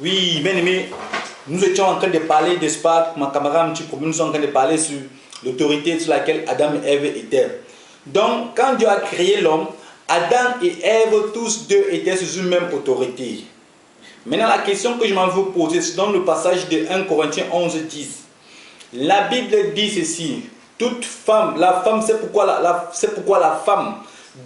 Oui, bien aimé, nous étions en train de parler, n'est-ce pas, ma camarade, nous sommes en train de parler sur l'autorité sur laquelle Adam et Ève étaient. Donc, quand Dieu a créé l'homme, Adam et Ève, tous deux, étaient sous une même autorité. Maintenant, la question que je m'en veux poser, c'est dans le passage de 1 Corinthiens 11, 10. La Bible dit ceci: toute femme, la femme, c'est pourquoi la femme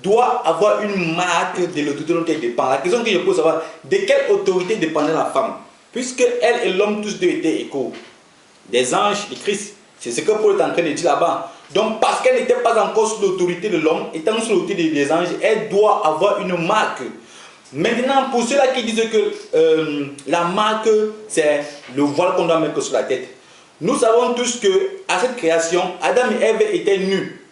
doit avoir une marque de l'autorité dont elle dépend. La question que je pose, savoir de quelle autorité dépendait la femme, puisque elle et l'homme tous deux étaient égaux, des anges et Christ. C'est ce que Paul est en train de dire là-bas. Donc parce qu'elle n'était pas encore sous l'autorité de l'homme, étant sous l'autorité des anges, elle doit avoir une marque. Maintenant, pour ceux-là qui disent que la marque, c'est le voile qu'on doit mettre sur la tête, nous savons tous que à cette création, Adam et Ève étaient nus.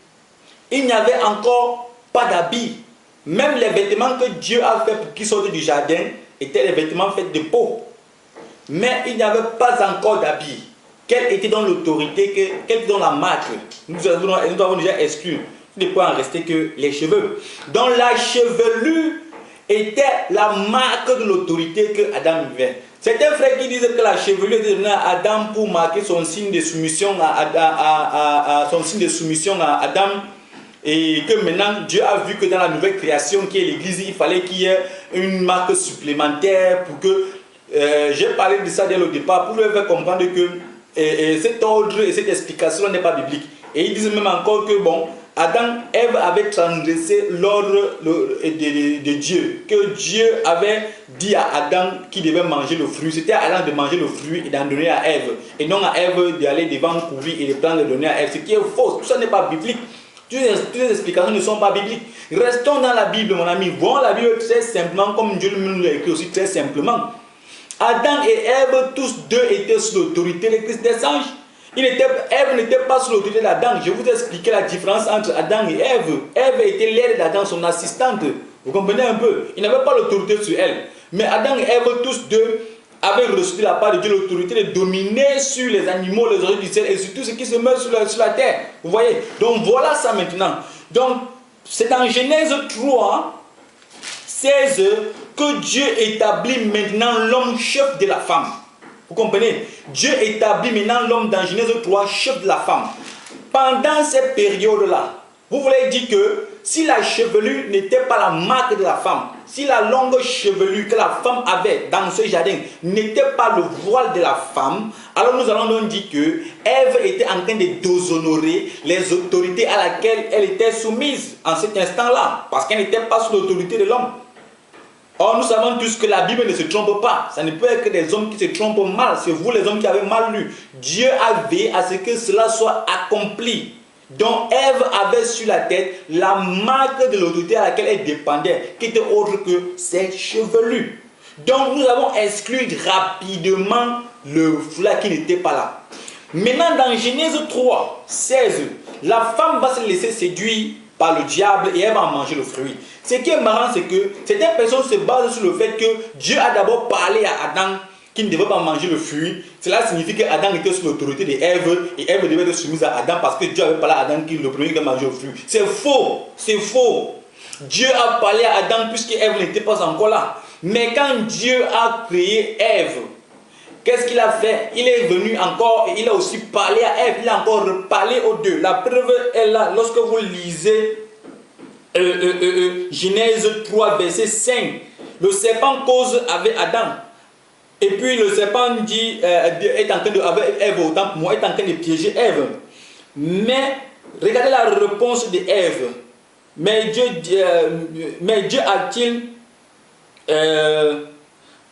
Il n'y avait encore pas d'habits. Même les vêtements que Dieu a fait pour qu'ils sortent du jardin étaient les vêtements faits de peau. Mais il n'y avait pas encore d'habits. Quelle était dans l'autorité, quelle était dans la marque? Nous avons déjà exclu. Il ne peut en rester que les cheveux. Donc la chevelure était la marque de l'autorité que Adam vivait. Certains frères qui disent que la chevelure était donnée à Adam pour marquer son signe de soumission à Adam, et que maintenant Dieu a vu que dans la nouvelle création qui est l'église, il fallait qu'il y ait une marque supplémentaire pour que j'ai parlé de ça dès le départ pour leur faire comprendre que cet ordre et cette explication n'est pas biblique. Et ils disent même encore que bon, Adam et Ève avaient transgressé l'ordre de Dieu, que Dieu avait dit à Adam qu'il devait manger le fruit. C'était à Adam de manger le fruit et d'en donner à Ève, et non à Ève d'aller devant courir et de prendre et de donner à Ève, ce qui est faux. Tout ça n'est pas biblique. Toutes les explications ne sont pas bibliques. Restons dans la Bible, mon ami. Voyons la Bible très simplement, comme Dieu nous l'a écrit aussi très simplement. Adam et Ève, tous deux étaient sous l'autorité de Christ des anges. Ève n'était pas sous l'autorité d'Adam. Je vous ai expliqué la différence entre Adam et Ève. Ève était l'aide d'Adam, son assistante. Vous comprenez un peu? Il n'avait pas l'autorité sur elle. Mais Adam et Ève, tous deux, avaient reçu de la part de Dieu l'autorité de dominer sur les animaux, les oiseaux du ciel et sur tout ce qui se meurt sur la terre. Vous voyez? Donc voilà ça maintenant. Donc c'est dans Genèse 3, 16 que Dieu établit maintenant l'homme chef de la femme. Vous comprenez? Dieu établit maintenant l'homme dans Genèse 3, chef de la femme. Pendant cette période-là, vous voulez dire que si la chevelure n'était pas la marque de la femme, si la longue chevelure que la femme avait dans ce jardin n'était pas le voile de la femme, alors nous allons donc dire que Ève était en train de déshonorer les autorités à laquelle elle était soumise en cet instant-là, parce qu'elle n'était pas sous l'autorité de l'homme. Or, nous savons tous que la Bible ne se trompe pas. Ça ne peut être que des hommes qui se trompent mal. C'est vous les hommes qui avez mal lu. Dieu a veillé à ce que cela soit accompli. Donc, Ève avait sur la tête la marque de l'autorité à laquelle elle dépendait, qui était autre que ses chevelures. Donc, nous avons exclu rapidement le foulard qui n'était pas là. Maintenant, dans Genèse 3, 16, la femme va se laisser séduire par le diable et elle va en manger le fruit. Ce qui est marrant, c'est que certaines personnes se basent sur le fait que Dieu a d'abord parlé à Adam qu'il ne devait pas manger le fruit. Cela signifie qu'Adam était sous l'autorité d'Ève et Ève devait être soumise à Adam parce que Dieu avait parlé à Adam qu'il le premier qui a mangé le fruit. C'est faux, c'est faux. Dieu a parlé à Adam puisque Ève n'était pas encore là. Mais quand Dieu a créé Ève, qu'est-ce qu'il a fait? Il est venu encore et il a aussi parlé à Ève. Il a encore reparlé aux deux. La preuve est là. Lorsque vous lisez Genèse 3, verset 5, le serpent cause avec Adam. Et puis le serpent dit, est en train de, avec Ève, autant pour moi, est en train de piéger Ève. Mais regardez la réponse de Ève. Mais Dieu a-t-il...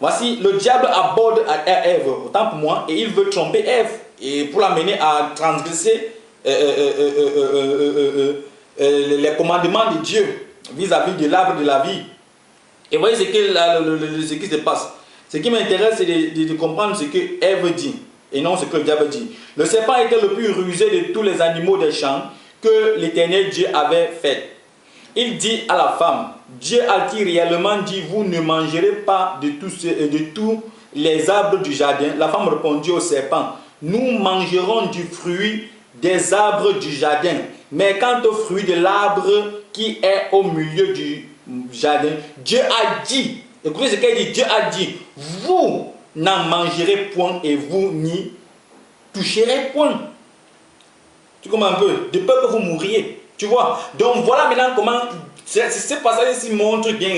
voici, le diable aborde à Ève, autant pour moi, et il veut tromper Ève, et pour l'amener à transgresser les commandements de Dieu vis-à-vis de l'arbre de la vie. Et voyez ce qui se passe. Ce qui m'intéresse, c'est de comprendre ce que Ève dit, et non ce que le diable dit. Le serpent était le plus rusé de tous les animaux des champs que l'Éternel Dieu avait fait. Il dit à la femme, Dieu a-t-il réellement dit, vous ne mangerez pas de tous les arbres du jardin? La femme répondit au serpent, nous mangerons du fruit des arbres du jardin. Mais quant au fruit de l'arbre qui est au milieu du jardin, Dieu a dit, écoutez ce qu'elle dit, Dieu a dit, vous n'en mangerez point et vous n'y toucherez point. Tu comprends un peu? De peur que vous mouriez. Tu vois? Donc voilà maintenant comment ce passage-ci montre bien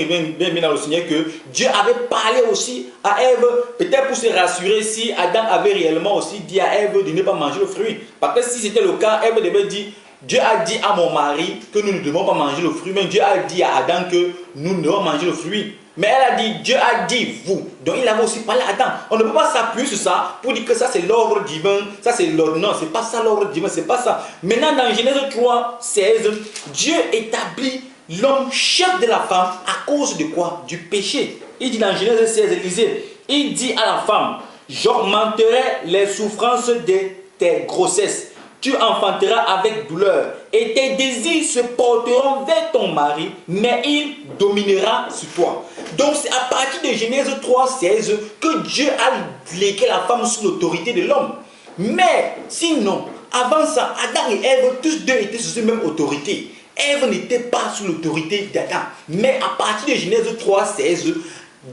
dans le Seigneur que Dieu avait parlé aussi à Ève, peut-être pour se rassurer si Adam avait réellement aussi dit à Ève de ne pas manger le fruit. Parce que si c'était le cas, Ève devait dire, Dieu a dit à mon mari que nous ne devons pas manger le fruit, mais Dieu a dit à Adam que nous ne devons manger le fruit. Mais elle a dit, Dieu a dit vous. Donc il avait aussi parlé à Adam. On ne peut pas s'appuyer sur ça pour dire que ça c'est l'ordre divin, ça c'est l'ordre. Non, c'est pas ça l'ordre divin, c'est pas ça. Maintenant dans Genèse 3, 16, Dieu établit l'homme chef de la femme à cause de quoi? Du péché. Il dit dans Genèse 16, lisez, il dit à la femme, j'augmenterai les souffrances de tes grossesses. Tu enfanteras avec douleur et tes désirs se porteront vers ton mari, mais il dominera sur toi. Donc c'est à partir de Genèse 3, 16 que Dieu a légué la femme sous l'autorité de l'homme. Mais sinon, avant ça, Adam et Ève, tous deux étaient sous cette même autorité. Ève n'était pas sous l'autorité d'Adam. Mais à partir de Genèse 3, 16,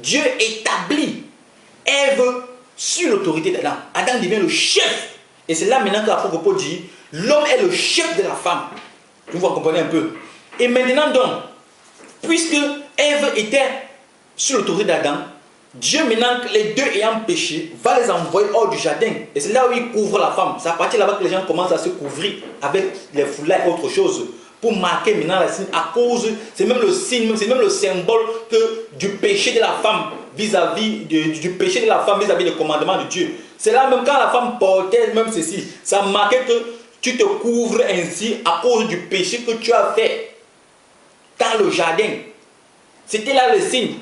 Dieu établit Ève sur l'autorité d'Adam. Adam devient le chef. Et c'est là maintenant que l'apôtre Paul dit, l'homme est le chef de la femme. Vous comprenez un peu. Et maintenant donc, puisque Ève était sur l'autorité d'Adam, Dieu maintenant, les deux ayant péché, va les envoyer hors du jardin. Et c'est là où il couvre la femme. C'est à partir de là que les gens commencent à se couvrir avec les foulards et autre chose. Pour marquer maintenant la signe à cause, c'est même le signe, c'est même le symbole que du péché de la femme vis-à-vis du péché de la femme vis-à-vis des commandements de Dieu. C'est là même quand la femme portait même ceci, ça marquait que tu te couvres ainsi à cause du péché que tu as fait dans le jardin. C'était là le signe.